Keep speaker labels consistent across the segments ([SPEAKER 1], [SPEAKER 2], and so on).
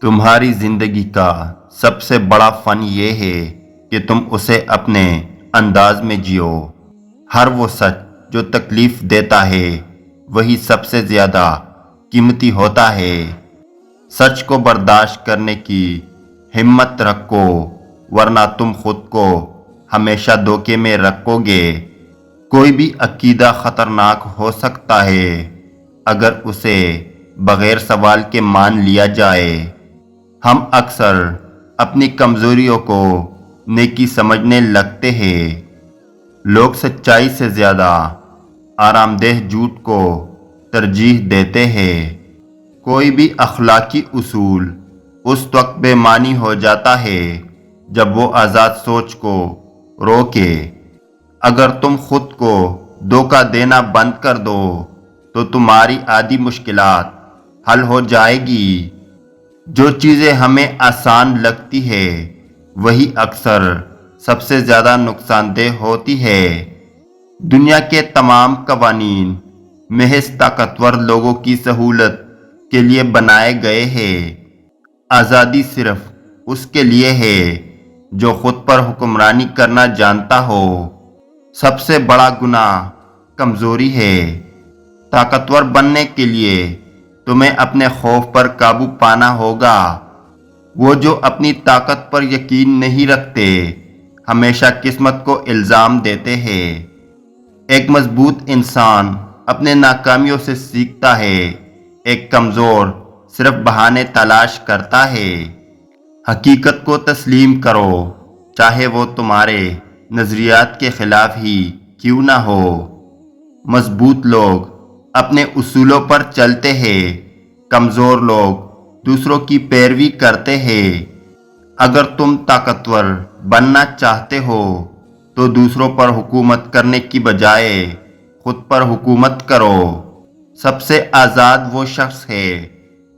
[SPEAKER 1] تمہاری زندگی کا سب سے بڑا فن یہ ہے کہ تم اسے اپنے انداز میں جیو۔ ہر وہ سچ جو تکلیف دیتا ہے وہی سب سے زیادہ قیمتی ہوتا ہے۔ سچ کو برداشت کرنے کی ہمت رکھو، ورنہ تم خود کو ہمیشہ دھوکے میں رکھو گے۔ کوئی بھی عقیدہ خطرناک ہو سکتا ہے اگر اسے بغیر سوال کے مان لیا جائے۔ ہم اکثر اپنی کمزوریوں کو نیکی سمجھنے لگتے ہیں۔ لوگ سچائی سے زیادہ آرام دہ جھوٹ کو ترجیح دیتے ہیں۔ کوئی بھی اخلاقی اصول اس وقت بے معنی ہو جاتا ہے جب وہ آزاد سوچ کو روکے۔ اگر تم خود کو دھوکہ دینا بند کر دو تو تمہاری آدھی مشکلات حل ہو جائے گی۔ جو چیزیں ہمیں آسان لگتی ہے وہی اکثر سب سے زیادہ نقصان دہ ہوتی ہے۔ دنیا کے تمام قوانین محض طاقتور لوگوں کی سہولت کے لیے بنائے گئے ہیں۔ آزادی صرف اس کے لیے ہے جو خود پر حکمرانی کرنا جانتا ہو۔ سب سے بڑا گناہ کمزوری ہے۔ طاقتور بننے کے لیے تمہیں اپنے خوف پر قابو پانا ہوگا۔ وہ جو اپنی طاقت پر یقین نہیں رکھتے ہمیشہ قسمت کو الزام دیتے ہیں۔ ایک مضبوط انسان اپنے ناکامیوں سے سیکھتا ہے، ایک کمزور صرف بہانے تلاش کرتا ہے۔ حقیقت کو تسلیم کرو، چاہے وہ تمہارے نظریات کے خلاف ہی کیوں نہ ہو۔ مضبوط لوگ اپنے اصولوں پر چلتے ہیں، کمزور لوگ دوسروں کی پیروی کرتے ہیں۔ اگر تم طاقتور بننا چاہتے ہو تو دوسروں پر حکومت کرنے کی بجائے خود پر حکومت کرو۔ سب سے آزاد وہ شخص ہے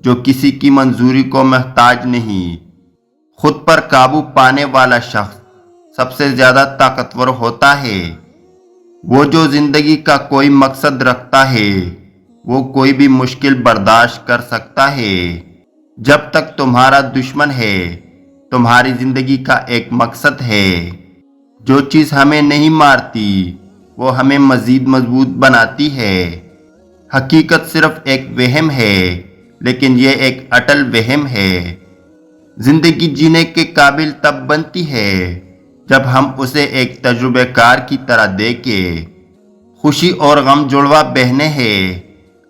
[SPEAKER 1] جو کسی کی منظوری کو محتاج نہیں۔ خود پر قابو پانے والا شخص سب سے زیادہ طاقتور ہوتا ہے۔ وہ جو زندگی کا کوئی مقصد رکھتا ہے وہ کوئی بھی مشکل برداشت کر سکتا ہے۔ جب تک تمہارا دشمن ہے تمہاری زندگی کا ایک مقصد ہے۔ جو چیز ہمیں نہیں مارتی وہ ہمیں مزید مضبوط بناتی ہے۔ حقیقت صرف ایک وہم ہے، لیکن یہ ایک اٹل وہم ہے۔ زندگی جینے کے قابل تب بنتی ہے جب ہم اسے ایک تجربہ کار کی طرح دیکھیں۔ خوشی اور غم جڑواں بہنیں ہیں،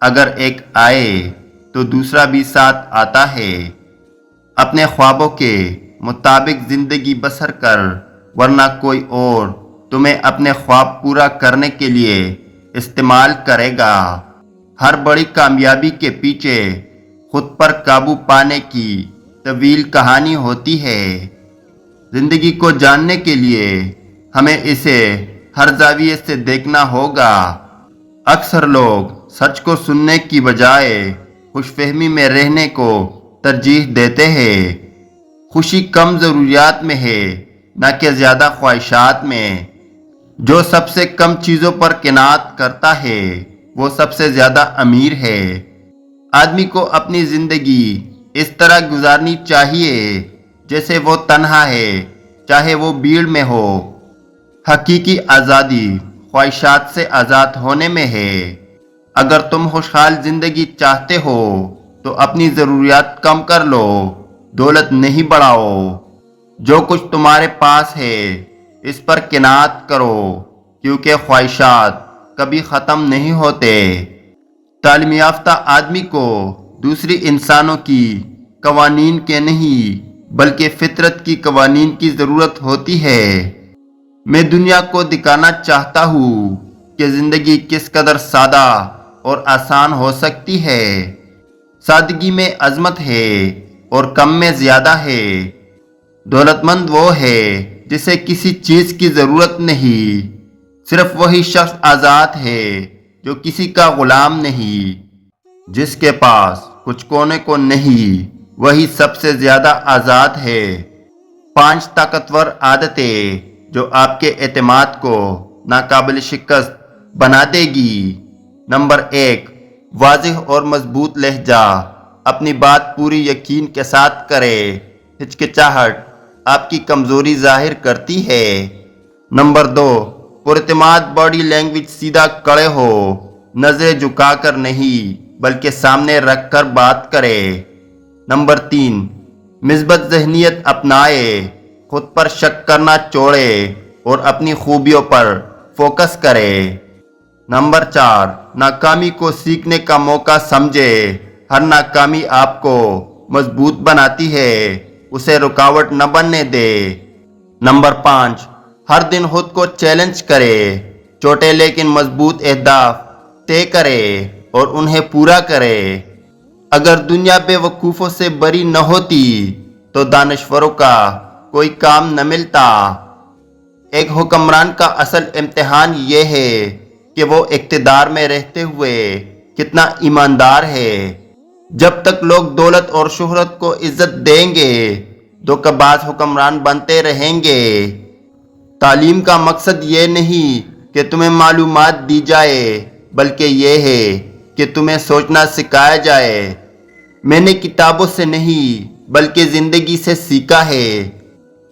[SPEAKER 1] اگر ایک آئے تو دوسرا بھی ساتھ آتا ہے۔ اپنے خوابوں کے مطابق زندگی بسر کر، ورنہ کوئی اور تمہیں اپنے خواب پورا کرنے کے لیے استعمال کرے گا۔ ہر بڑی کامیابی کے پیچھے خود پر قابو پانے کی طویل کہانی ہوتی ہے۔ زندگی کو جاننے کے لیے ہمیں اسے ہر زاویے سے دیکھنا ہوگا۔ اکثر لوگ سچ کو سننے کی بجائے خوش فہمی میں رہنے کو ترجیح دیتے ہیں۔ خوشی کم ضروریات میں ہے، نہ کہ زیادہ خواہشات میں۔ جو سب سے کم چیزوں پر قناعت کرتا ہے وہ سب سے زیادہ امیر ہے۔ آدمی کو اپنی زندگی اس طرح گزارنی چاہیے جیسے وہ تنہا ہے، چاہے وہ بھیڑ میں ہو۔ حقیقی آزادی خواہشات سے آزاد ہونے میں ہے۔ اگر تم خوشحال زندگی چاہتے ہو تو اپنی ضروریات کم کر لو، دولت نہیں بڑھاؤ۔ جو کچھ تمہارے پاس ہے اس پر قناعت کرو، کیونکہ خواہشات کبھی ختم نہیں ہوتے۔ تعلیم یافتہ آدمی کو دوسری انسانوں کی قوانین کے نہیں بلکہ فطرت کی قوانین کی ضرورت ہوتی ہے۔ میں دنیا کو دکھانا چاہتا ہوں کہ زندگی کس قدر سادہ اور آسان ہو سکتی ہے۔ سادگی میں عظمت ہے اور کم میں زیادہ ہے۔ دولت مند وہ ہے جسے کسی چیز کی ضرورت نہیں۔ صرف وہی شخص آزاد ہے جو کسی کا غلام نہیں۔ جس کے پاس کچھ کونے کو نہیں وہی سب سے زیادہ آزاد ہے۔ 5 طاقتور عادتیں جو آپ کے اعتماد کو ناقابل شکست بنا دے گی۔ نمبر 1، واضح اور مضبوط لہجہ۔ اپنی بات پوری یقین کے ساتھ کرے۔ ہچکچاہٹ آپ کی کمزوری ظاہر کرتی ہے۔ نمبر 2، پراعتماد باڈی لینگویج سیدھا کھڑے ہو، نظریں جھکا کر نہیں بلکہ سامنے رکھ کر بات کرے۔ نمبر 3، مثبت ذہنیت اپنائے، خود پر شک کرنا چھوڑے اور اپنی خوبیوں پر فوکس کرے۔ نمبر 4، ناکامی کو سیکھنے کا موقع سمجھے، ہر ناکامی آپ کو مضبوط بناتی ہے، اسے رکاوٹ نہ بننے دے۔ نمبر 5، ہر دن خود کو چیلنج کرے، چھوٹے لیکن مضبوط اہداف طے کرے اور انہیں پورا کرے۔ اگر دنیا بے وقوفوں سے بری نہ ہوتی تو دانشوروں کا کوئی کام نہ ملتا۔ ایک حکمران کا اصل امتحان یہ ہے کہ وہ اقتدار میں رہتے ہوئے کتنا ایماندار ہے۔ جب تک لوگ دولت اور شہرت کو عزت دیں گے، دھوکہ باز حکمران بنتے رہیں گے۔ تعلیم کا مقصد یہ نہیں کہ تمہیں معلومات دی جائے، بلکہ یہ ہے کہ تمہیں سوچنا سکھایا جائے۔ میں نے کتابوں سے نہیں بلکہ زندگی سے سیکھا ہے۔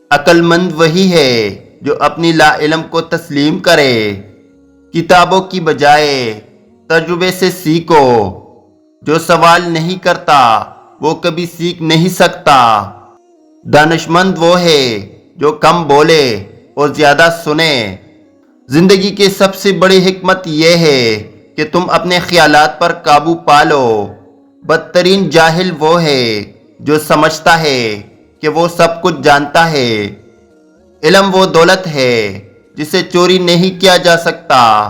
[SPEAKER 1] عقل مند وہی ہے جو اپنی لا علم کو تسلیم کرے۔ کتابوں کی بجائے تجربے سے سیکھو۔ جو سوال نہیں کرتا وہ کبھی سیکھ نہیں سکتا۔ دانشمند وہ ہے جو کم بولے اور زیادہ سنے۔ زندگی کی سب سے بڑی حکمت یہ ہے کہ تم اپنے خیالات پر قابو پالو۔ بدترین جاہل وہ ہے جو سمجھتا ہے کہ وہ سب کچھ جانتا ہے۔ علم وہ دولت ہے جسے چوری نہیں کیا جا سکتا۔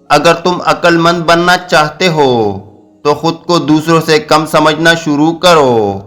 [SPEAKER 1] اگر تم عقل مند بننا چاہتے ہو تو خود کو دوسروں سے کم سمجھنا شروع کرو۔